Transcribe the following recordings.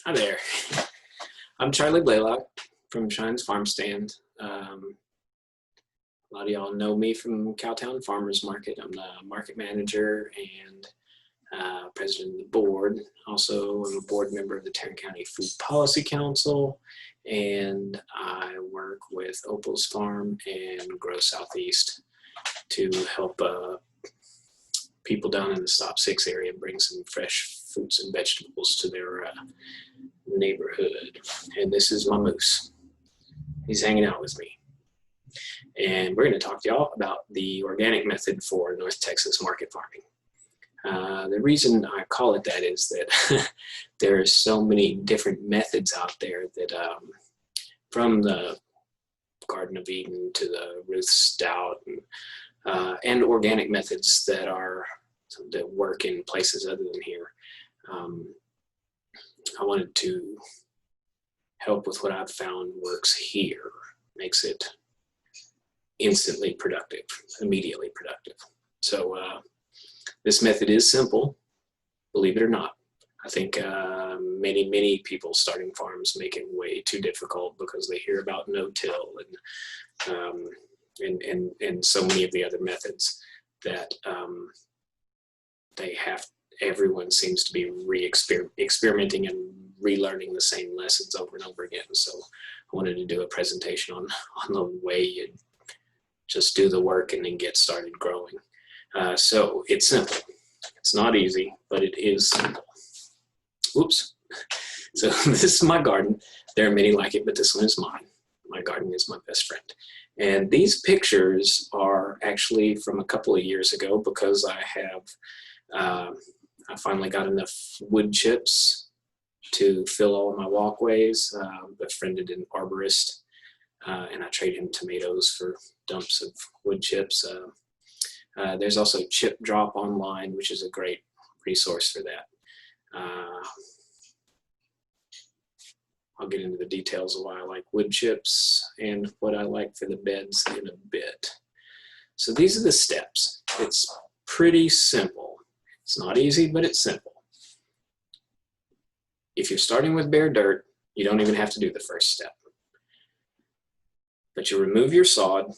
Hi there. I'm Charlie Blaylock from Shine's Farm Stand. A lot of y'all know me from Cowtown Farmers Market. I'm the market manager and president of the board. Also, I'm a board member of the Tarrant County Food Policy Council, and I work with Opal's Farm and Grow Southeast to help people down in the Stop 6 area bring some fresh fruits and vegetables to their neighborhood. And this is my moose. He's hanging out with me. And we're going to talk to y'all about the organic method for North Texas market farming. The reason I call it that is that there are so many different methods out there that from the Garden of Eden to the Ruth Stout and organic methods that work in places other than here. I wanted to help with what I've found works here, makes it instantly productive, immediately productive. So this method is simple, believe it or not. I think many people starting farms make it way too difficult because they hear about no-till and so many of the other methods that everyone seems to be experimenting and relearning the same lessons over and over again. So I wanted to do a presentation on the way you just do the work and then get started growing. So it's simple. It's not easy, but it is simple. Oops. So this is my garden. There are many like it, but this one is mine. My garden is my best friend. And these pictures are actually from a couple of years ago because I finally got enough wood chips to fill all of my walkways. Befriended an arborist, and I traded him tomatoes for dumps of wood chips. There's also Chip Drop online, which is a great resource for that. I'll get into the details of why I like wood chips and what I like for the beds in a bit. So these are the steps. It's pretty simple. It's not easy, but it's simple. If you're starting with bare dirt, you don't even have to do the first step. But you remove your sod,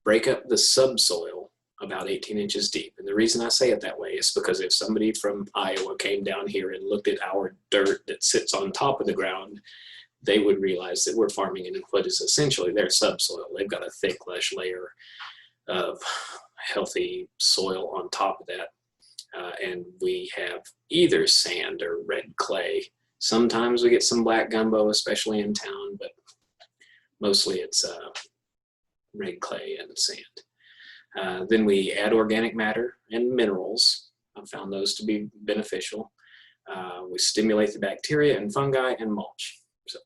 break up the subsoil about 18 inches deep. And the reason I say it that way is because if somebody from Iowa came down here and looked at our dirt that sits on top of the ground, they would realize that we're farming in what is essentially their subsoil. They've got a thick, lush layer of healthy soil on top of that. And we have either sand or red clay. Sometimes we get some black gumbo, especially in town, but mostly it's red clay and sand. Then we add organic matter and minerals. I've found those to be beneficial. We stimulate the bacteria and fungi and mulch. So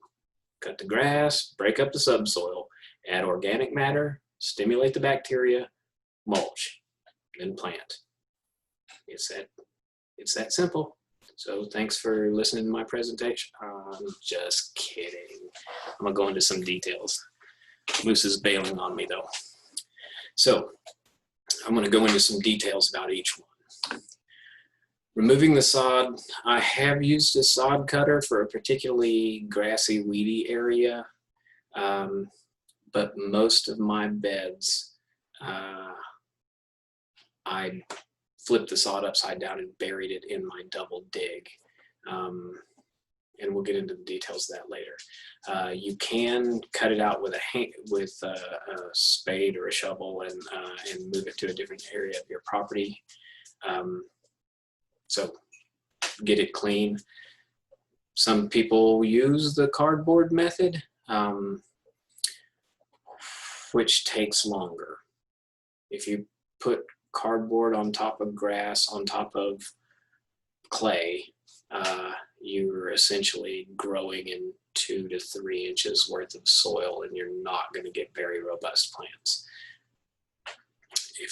cut the grass, break up the subsoil, add organic matter, stimulate the bacteria, mulch, then plant. It's that simple. So thanks for listening to my presentation. I'm just kidding. I'm gonna go into some details. Moose is bailing on me though. So I'm gonna go into some details about each one. Removing the sod. I have used a sod cutter for a particularly grassy, weedy area, but most of my beds, I flipped the sod upside down and buried it in my double dig. And we'll get into the details of that later. You can cut it out with a spade or a shovel and move it to a different area of your property. So get it clean. Some people use the cardboard method, which takes longer. If you put cardboard on top of grass, on top of clay, you're essentially growing in 2 to 3 inches worth of soil, and you're not going to get very robust plants.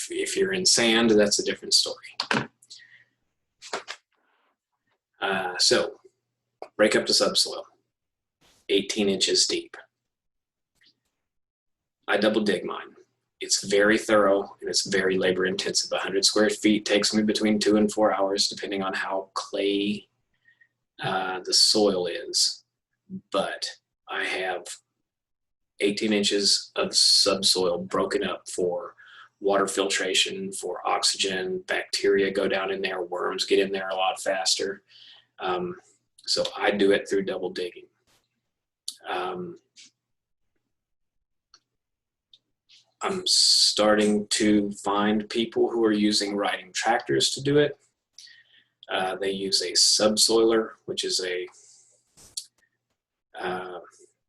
If you're in sand, that's a different story. So break up the subsoil, 18 inches deep. I double dig mine. It's very thorough and it's very labor intensive. 100 square feet takes me between 2 and 4 hours, depending on how clay the soil is, but I have 18 inches of subsoil broken up for water filtration, for oxygen, bacteria go down in there, worms get in there a lot faster. So I do it through double digging. I'm starting to find people who are using riding tractors to do it. They use a subsoiler, which is it's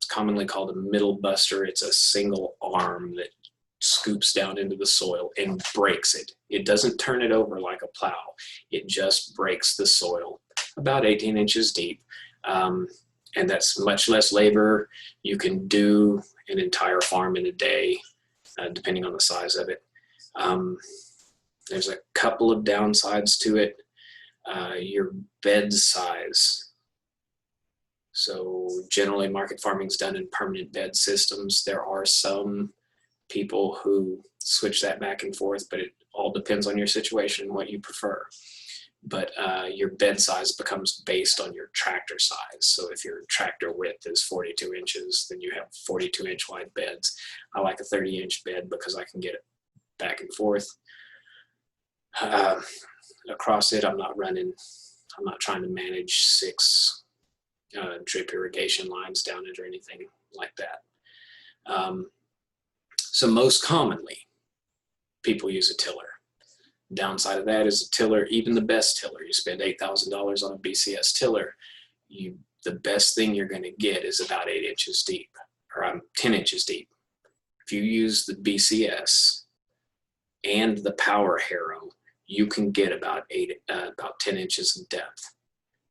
commonly called a middle buster. It's a single arm that scoops down into the soil and breaks it. It doesn't turn it over like a plow. It just breaks the soil about 18 inches deep. And that's much less labor. You can do an entire farm in a day, depending on the size of it. There's a couple of downsides to it. Your bed size. So generally market farming is done in permanent bed systems. There are some people who switch that back and forth, but it all depends on your situation and what you prefer. But your bed size becomes based on your tractor size. So if your tractor width is 42 inches, then you have 42-inch wide beds. I like a 30-inch bed because I can get it back and forth. Across it, I'm not trying to manage 6 drip irrigation lines down it or anything like that. So most commonly, people use a tiller. Downside of that is a tiller, even the best tiller, you spend $8,000 on a BCS tiller, the best thing you're going to get is about 8 inches deep, or 10 inches deep. If you use the BCS and the power harrow, you can get about 10 inches in depth.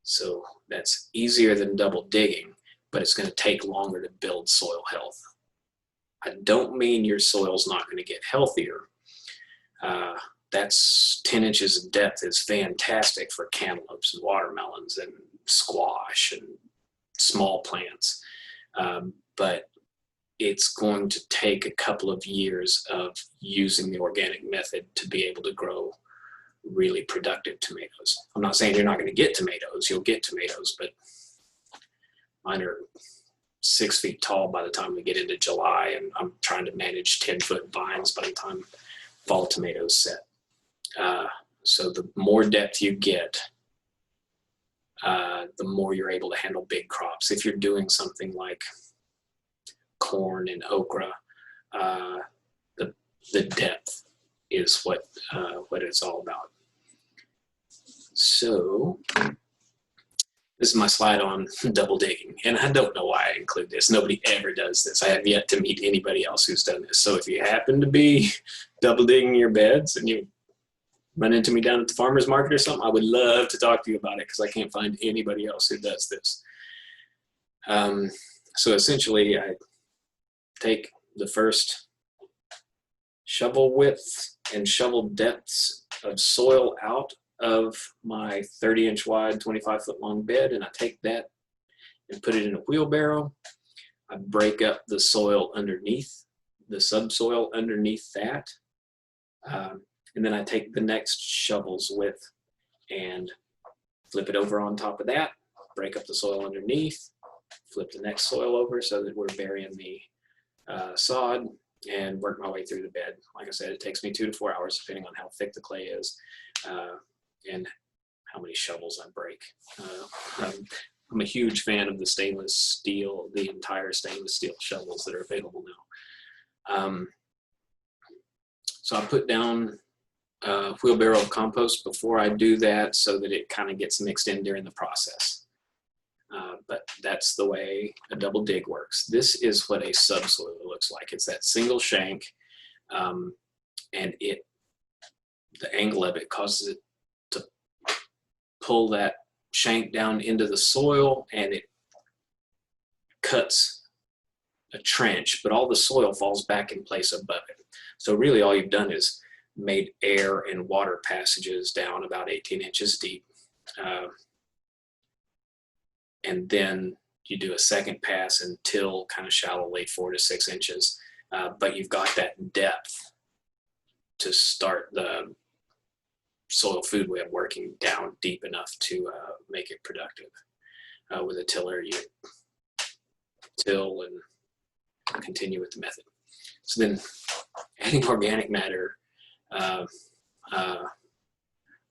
So that's easier than double digging, but it's going to take longer to build soil health. I don't mean your soil's not going to get healthier. That's 10 inches of depth is fantastic for cantaloupes and watermelons and squash and small plants. But it's going to take a couple of years of using the organic method to be able to grow really productive tomatoes. I'm not saying you're not going to get tomatoes. You'll get tomatoes, but mine are 6 feet tall by the time we get into July, and I'm trying to manage 10-foot vines by the time fall tomatoes set. So the more depth you get, the more you're able to handle big crops. If you're doing something like corn and okra, the depth is what it's all about. So this is my slide on double digging, and I don't know why I include this. Nobody ever does this. I have yet to meet anybody else who's done this. So if you happen to be double digging your beds and you run into me down at the farmer's market or something, I would love to talk to you about it because I can't find anybody else who does this. So essentially, I take the first shovel width and shovel depths of soil out of my 30-inch wide, 25-foot long bed, and I take that and put it in a wheelbarrow. I break up the soil underneath, the subsoil underneath that, and then I take the next shovel's width and flip it over on top of that, break up the soil underneath, flip the next soil over so that we're burying the sod, and work my way through the bed. Like I said, it takes me 2 to 4 hours depending on how thick the clay is and how many shovels I break. I'm a huge fan of the stainless steel, the entire stainless steel shovels that are available now. So I put down a wheelbarrow of compost before I do that so that it kind of gets mixed in during the process. But that's the way a double dig works. This is what a subsoil looks like. It's that single shank, and the angle of it causes it to pull that shank down into the soil, and it cuts a trench, but all the soil falls back in place above it. So really all you've done is made air and water passages down about 18 inches deep. And then you do a second pass and till kind of shallowly 4 to 6 inches. But you've got that depth to start the soil food web working down deep enough to make it productive. With a tiller, you till and continue with the method. So then adding organic matter,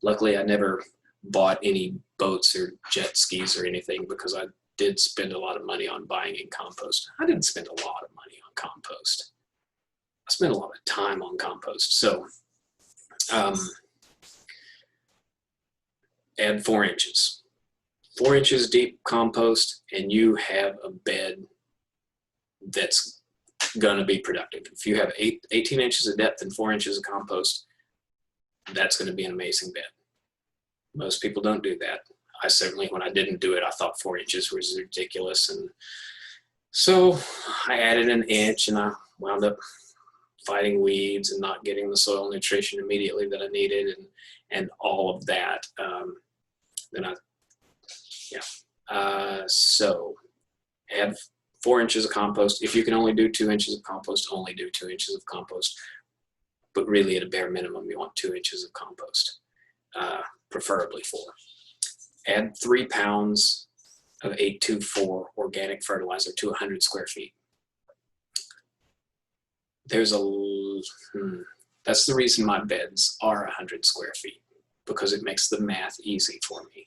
luckily I never bought any boats or jet skis or anything, because I did spend a lot of money on buying in compost. I didn't spend a lot of money on compost. I spent a lot of time on compost. So add 4 inches. 4 inches deep compost, and you have a bed that's going to be productive. If you have 18 inches of depth and 4 inches of compost, that's going to be an amazing bed. Most people don't do that. I certainly, when I didn't do it, I thought 4 inches was ridiculous. And so I added an inch, and I wound up fighting weeds and not getting the soil nutrition immediately that I needed, and all of that. So add 4 inches of compost. If you can only do 2 inches of compost, only do 2 inches of compost. But really, at a bare minimum, you want 2 inches of compost, preferably 4. Add 3 pounds of 824 organic fertilizer to 100 square feet. That's the reason my beds are 100 square feet, because it makes the math easy for me.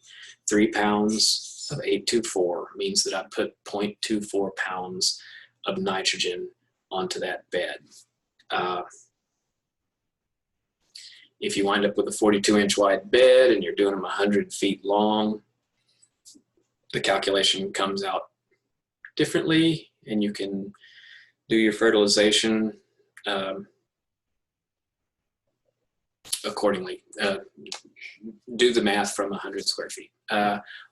3 pounds of 824 means that I put 0.24 pounds of nitrogen onto that bed. If you wind up with a 42-inch wide bed and you're doing them 100 feet long, the calculation comes out differently, and you can do your fertilization accordingly. Do the math from 100 square feet.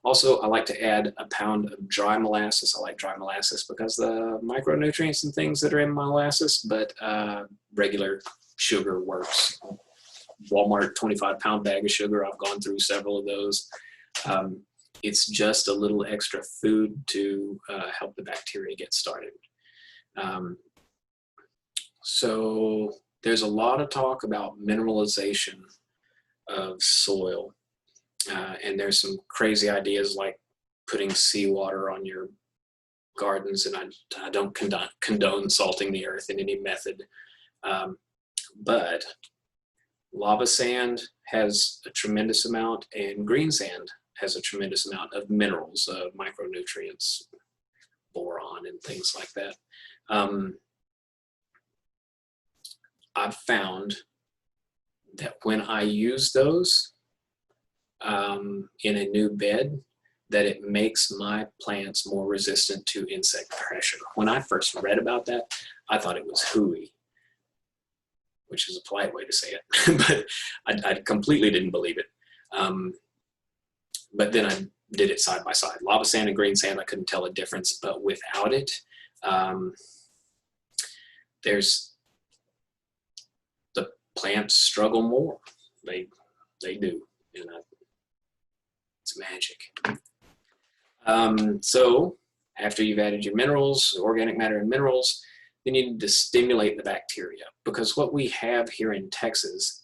Also, I like to add a pound of dry molasses. I like dry molasses because the micronutrients and things that are in molasses, but regular sugar works. Walmart 25-pound bag of sugar, I've gone through several of those. It's just a little extra food to help the bacteria get started. So there's a lot of talk about mineralization of soil, and there's some crazy ideas like putting seawater on your gardens, and I don't condone salting the earth in any method, but lava sand has a tremendous amount, and green sand has a tremendous amount of minerals, micronutrients, boron, and things like that. I've found that when I use those in a new bed, that it makes my plants more resistant to insect pressure. When I first read about that, I thought it was hooey, which is a polite way to say it, but I completely didn't believe it. But then I did it side by side. Lava sand and green sand, I couldn't tell a difference, but without it, the plants struggle more. They do, and it's magic. So after you've added your minerals, organic matter and minerals, then you need to stimulate the bacteria, because what we have here in Texas,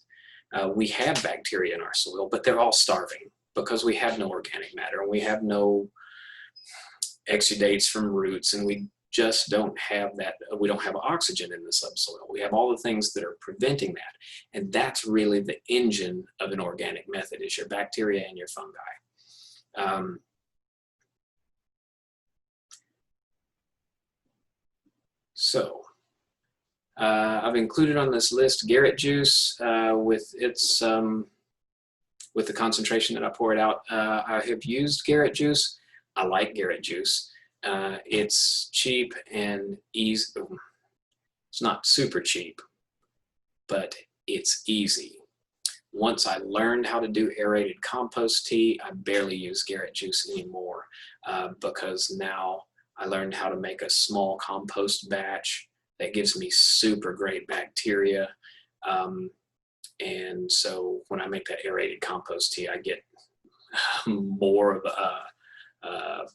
we have bacteria in our soil, but they're all starving because we have no organic matter and we have no exudates from roots, and we just don't have that. We don't have oxygen in the subsoil. We have all the things that are preventing that. And that's really the engine of an organic method, is your bacteria and your fungi. I've included on this list Garrett juice with the concentration that I pour it out. I have used Garrett juice. I like Garrett juice. It's cheap and easy. It's not super cheap, but it's easy. Once I learned how to do aerated compost tea, I barely use Garrett juice anymore, because now I learned how to make a small compost batch that gives me super great bacteria. And so when I make that aerated compost tea, I get more of a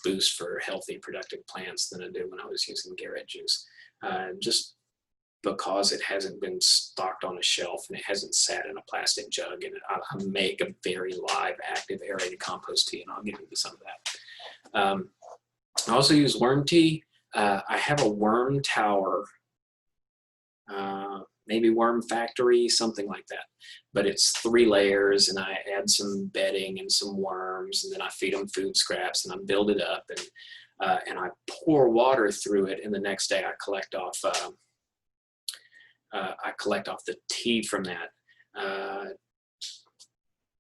boost for healthy, productive plants than I did when I was using Garrett juice. Just because it hasn't been stocked on a shelf and it hasn't sat in a plastic jug, and I make a very live, active aerated compost tea, and I'll get into some of that. I also use worm tea. I have a worm tower, maybe worm factory, something like that. But it's 3 layers, and I add some bedding and some worms, and then I feed them food scraps, and I build it up, and I pour water through it, and the next day I collect off the tea from that.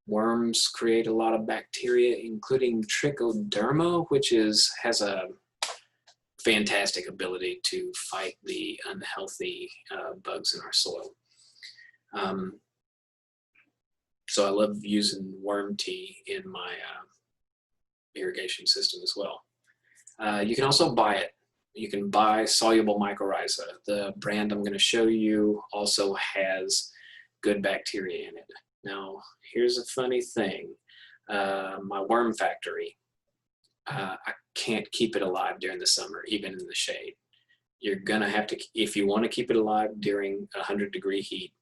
Worms create a lot of bacteria, including trichoderma, which has a fantastic ability to fight the unhealthy bugs in our soil. So I love using worm tea in my irrigation system as well. You can also buy it. You can buy Soluble Mycorrhizae. The brand I'm going to show you also has good bacteria in it. Now, here's a funny thing. My worm factory, I can't keep it alive during the summer, even in the shade. You're gonna have to, if you want to keep it alive during 100-degree heat,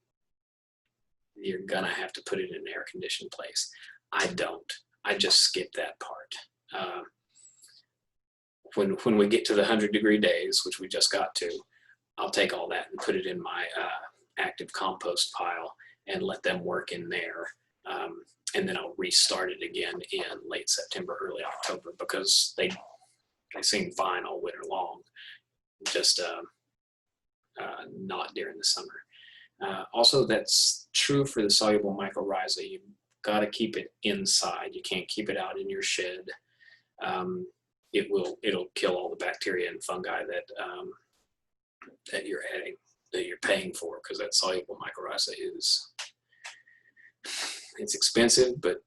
you're gonna have to put it in an air-conditioned place. I don't. I just skip that part. When we get to the 100-degree days, which we just got to, I'll take all that and put it in my active compost pile and let them work in there. And then I'll restart it again in late September, early October, because they seem fine all winter long, just not during the summer. Also, that's true for the Soluble Mycorrhizae. You've got to keep it inside. You can't keep it out in your shed. It'll kill all the bacteria and fungi that you're adding, that you're paying for, because that Soluble Mycorrhizae it's expensive, but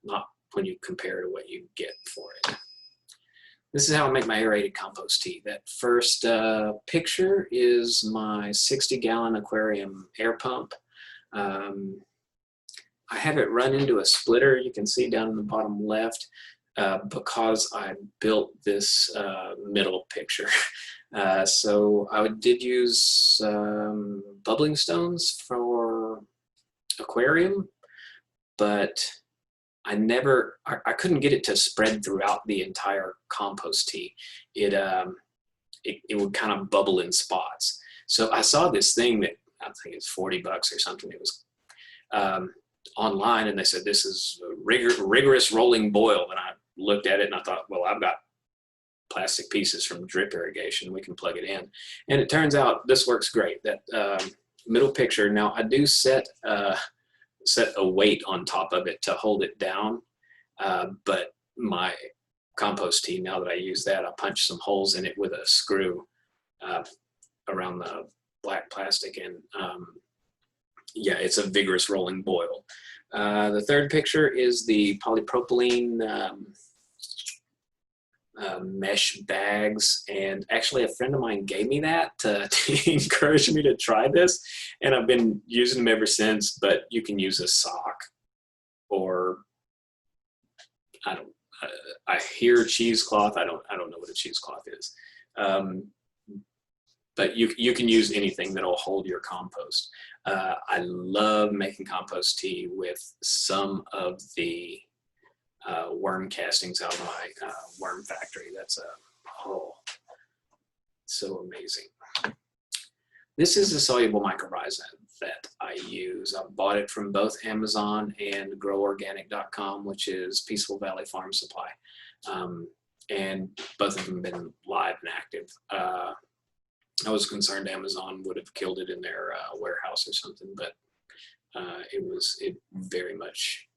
not when you compare to what you get for it. This is how I make my aerated compost tea. That first picture is my 60-gallon aquarium air pump. I have it run into a splitter, you can see down in the bottom left, because I built this middle picture. So I did use bubbling stones for aquarium, but I couldn't get it to spread throughout the entire compost tea. It would kind of bubble in spots. So I saw this thing that I think it's $40 or something. It was online, and they said this is a rigorous rolling boil. And I looked at it and I thought, well, I've got plastic pieces from drip irrigation. We can plug it in, and it turns out this works great. That middle picture. Now I do set a weight on top of it to hold it down, but my compost tea, now that I use that, I punch some holes in it with a screw around the black plastic, and yeah, it's a vigorous rolling boil. The third picture is the polypropylene mesh bags, and actually a friend of mine gave me that to encourage me to try this, and I've been using them ever since. But you can use a sock, or I hear cheesecloth. I don't know what a cheesecloth is, but you can use anything that'll hold your compost. I love making compost tea with some of the worm castings out of my worm factory. That's so amazing. This is the Soluble Mycorrhizae that I use. I bought it from both Amazon and groworganic.com, which is Peaceful Valley Farm Supply. And both of them have been live and active. I was concerned Amazon would have killed it in their warehouse or something, but it very much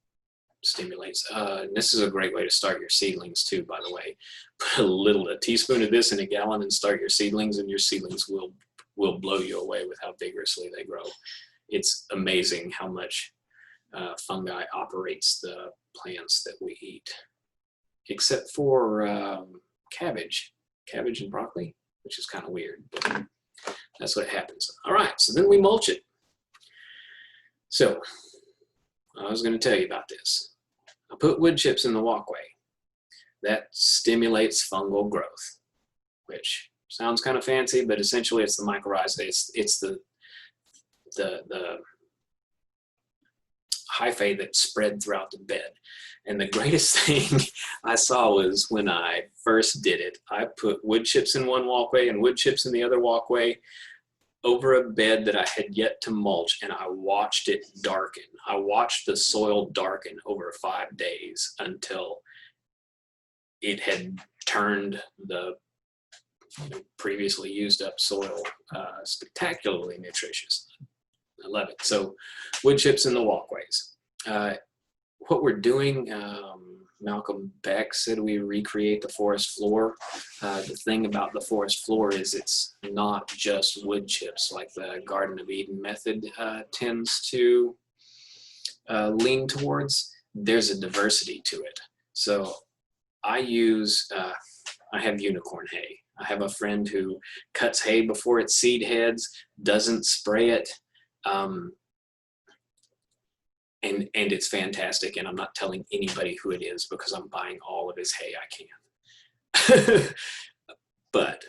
stimulates. This is a great way to start your seedlings too, by the way. Put a teaspoon of this in a gallon and start your seedlings, and your seedlings will blow you away with how vigorously they grow. It's amazing how much fungi operates the plants that we eat, except for cabbage and broccoli, which is kind of weird, but that's what happens. All right, so then we mulch it. So I was going to tell you about this. I put wood chips in the walkway. That stimulates fungal growth, which sounds kind of fancy, but essentially it's the mycorrhizae. It's the hyphae that spread throughout the bed. And the greatest thing I saw was when I first did it, I put wood chips in one walkway and wood chips in the other walkway over a bed that I had yet to mulch, and I watched it darken. I watched the soil darken over 5 days until it had turned the previously used up soil spectacularly nutritious. I love it. So wood chips in the walkways. What we're doing, Malcolm Beck said we recreate the forest floor. The thing about the forest floor is it's not just wood chips like the Garden of Eden method tends to lean towards. There's a diversity to it. So I have unicorn hay. I have a friend who cuts hay before its seed heads, doesn't spray it, and it's fantastic. And I'm not telling anybody who it is because I'm buying all of his hay I can. But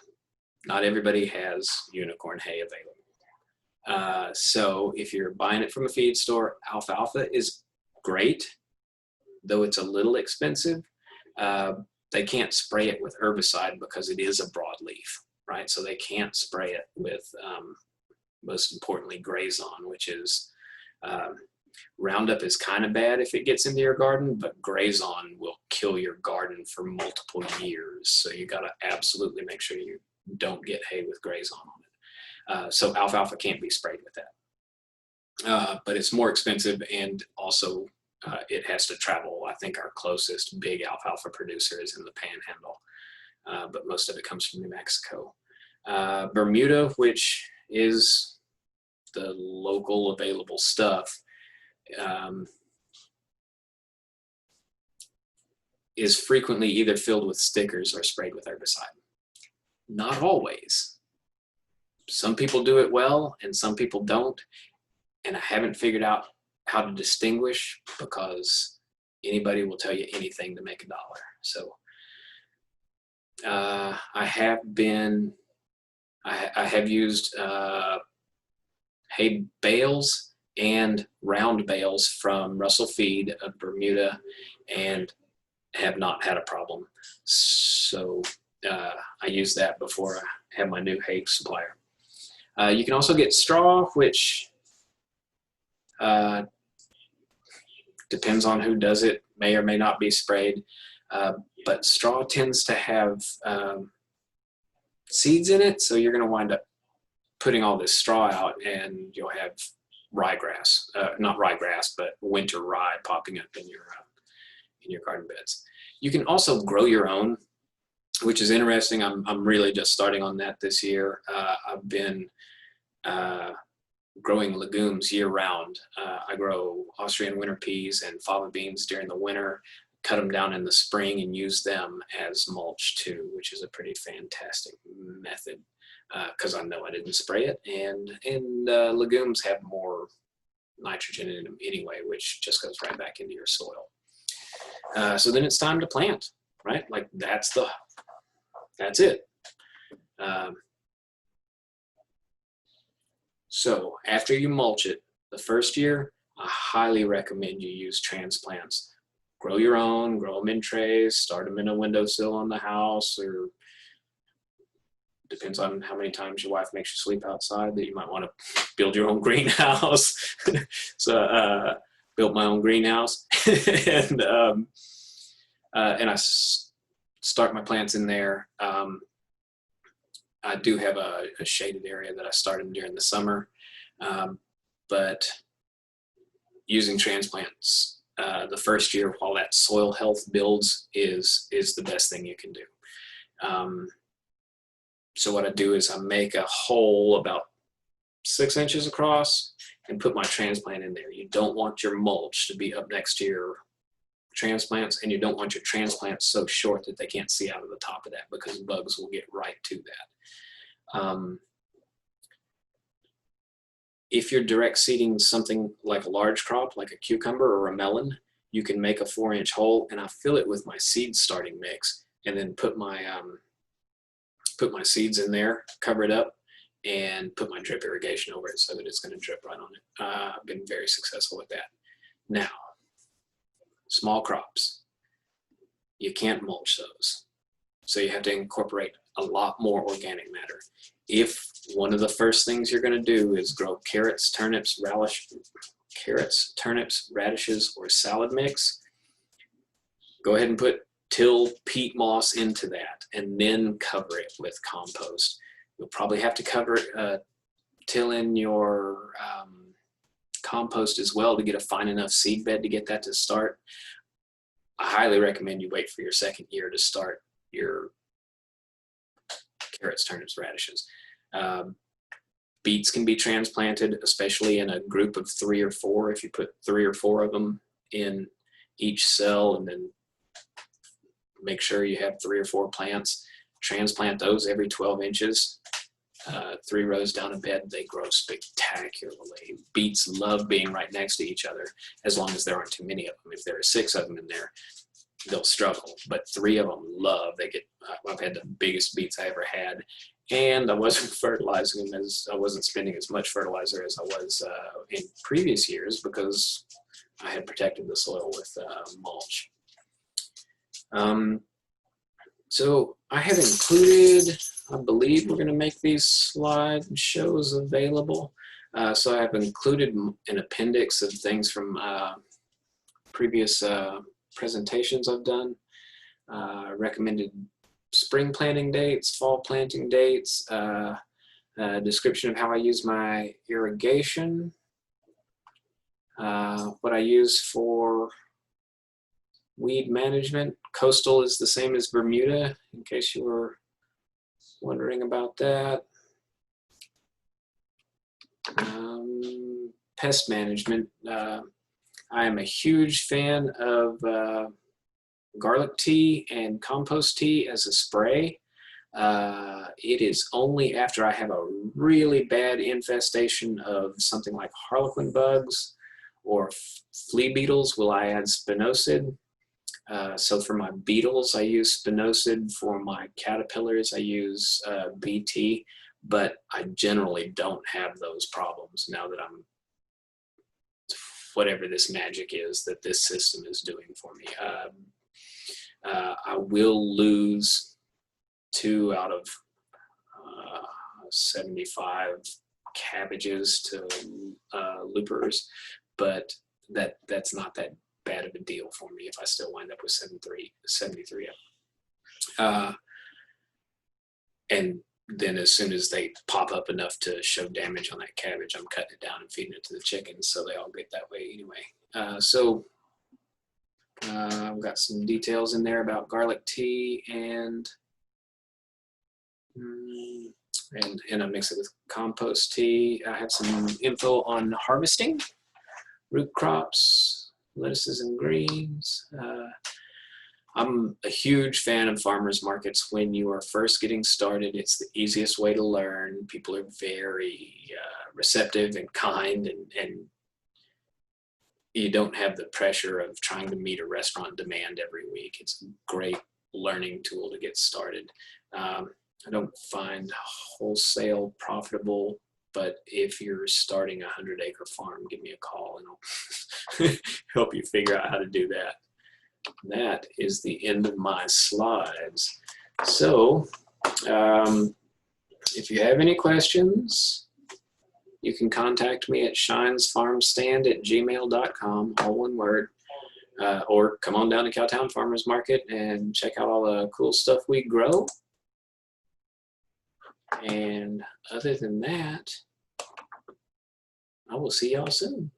not everybody has unicorn hay available. So if you're buying it from a feed store, alfalfa is great, though it's a little expensive. They can't spray it with herbicide because it is a broadleaf, right? So they can't spray it with, most importantly, Grazon, which is, Roundup is kind of bad if it gets into your garden, but Grazon will kill your garden for multiple years. So you got to absolutely make sure you don't get hay with Grazon on it. So alfalfa can't be sprayed with that. But it's more expensive, and also it has to travel. I think our closest big alfalfa producer is in the Panhandle, but most of it comes from New Mexico. Bermuda, which is the local available stuff, is frequently either filled with stickers or sprayed with herbicide. Not always. Some people do it well and some people don't, and I haven't figured out how to distinguish because anybody will tell you anything to make $1. So I have used hay bales and round bales from Russell Feed of Bermuda and have not had a problem. So I used that before I had my new hay supplier. You can also get straw, which depends on who does it, may or may not be sprayed, but straw tends to have seeds in it, so you're going to wind up putting all this straw out and you'll have ryegrass, not ryegrass, but winter rye popping up in your garden beds. You can also grow your own, which is interesting. I'm really just starting on that this year. I've been growing legumes year round. I grow Austrian winter peas and fava beans during the winter, cut them down in the spring and use them as mulch too, which is a pretty fantastic method because I know I didn't spray it, and legumes have more nitrogen in them anyway, which just goes right back into your soil. So then it's time to plant, right? Like that's it. So after you mulch it, the first year, I highly recommend you use transplants. Grow your own, grow them in trays, start them in a windowsill on the house, or depends on how many times your wife makes you sleep outside that you might want to build your own greenhouse. So built my own greenhouse and I start my plants in there. I do have a shaded area that I started during the summer, but using transplants the first year while that soil health builds is the best thing you can do. So what I do is I make a hole about 6 inches across and put my transplant in there. You don't want your mulch to be up next to your transplants, and you don't want your transplants so short that they can't see out of the top of that because bugs will get right to that. If you're direct seeding something like a large crop, like a cucumber or a melon, you can make a 4-inch hole, and I fill it with my seed starting mix, and then put my seeds in there, cover it up, and put my drip irrigation over it so that it's going to drip right on it. I've been very successful with that. Now, small crops. You can't mulch those. So you have to incorporate a lot more organic matter. If one of the first things you're going to do is grow carrots, turnips, radishes, or salad mix, go ahead and put till peat moss into that and then cover it with compost. You'll probably have to cover till in your compost as well to get a fine enough seed bed to get that to start. I highly recommend you wait for your second year to start your carrots, turnips, radishes. Beets can be transplanted, especially in a group of 3 or 4. If you put 3 or 4 of them in each cell and then make sure you have 3 or 4 plants, transplant those every 12 inches. 3 rows down a bed, they grow spectacularly. Beets love being right next to each other as long as there aren't too many of them. If there are 6 of them in there, they'll struggle, but 3 of them love. I've had the biggest beets I ever had, and I wasn't fertilizing them I wasn't spending as much fertilizer as I was in previous years because I had protected the soil with mulch. So I have included, I believe we're going to make these slideshows available. So I've included an appendix of things from previous presentations I've done. Recommended spring planting dates, fall planting dates, description of how I use my irrigation, what I use for weed management. Coastal is the same as Bermuda, in case you were wondering about that. Pest management. I am a huge fan of garlic tea and compost tea as a spray. It is only after I have a really bad infestation of something like harlequin bugs or flea beetles will I add spinosad. So for my beetles, I use spinosad. For my caterpillars, I use BT, but I generally don't have those problems now that I'm, whatever this magic is that this system is doing for me. I will lose 2 out of 75 cabbages to loopers, but that's not that bad of a deal for me if I still wind up with 73 of them. And then as soon as they pop up enough to show damage on that cabbage, I'm cutting it down and feeding it to the chickens so they all get that way anyway. I've got some details in there about garlic tea and I mix it with compost tea. I have some info on harvesting, root crops, lettuces and greens. I'm a huge fan of farmers markets when you are first getting started. It's the easiest way to learn. People are very receptive and kind, and you don't have the pressure of trying to meet a restaurant demand every week. It's a great learning tool to get started. I don't find wholesale profitable, but if you're starting a 100-acre farm, give me a call and I'll help you figure out how to do that. That is the end of my slides. So if you have any questions, you can contact me at shinesfarmstand@gmail.com, all one word, or come on down to Cowtown Farmers Market and check out all the cool stuff we grow. And other than that, I will see y'all soon.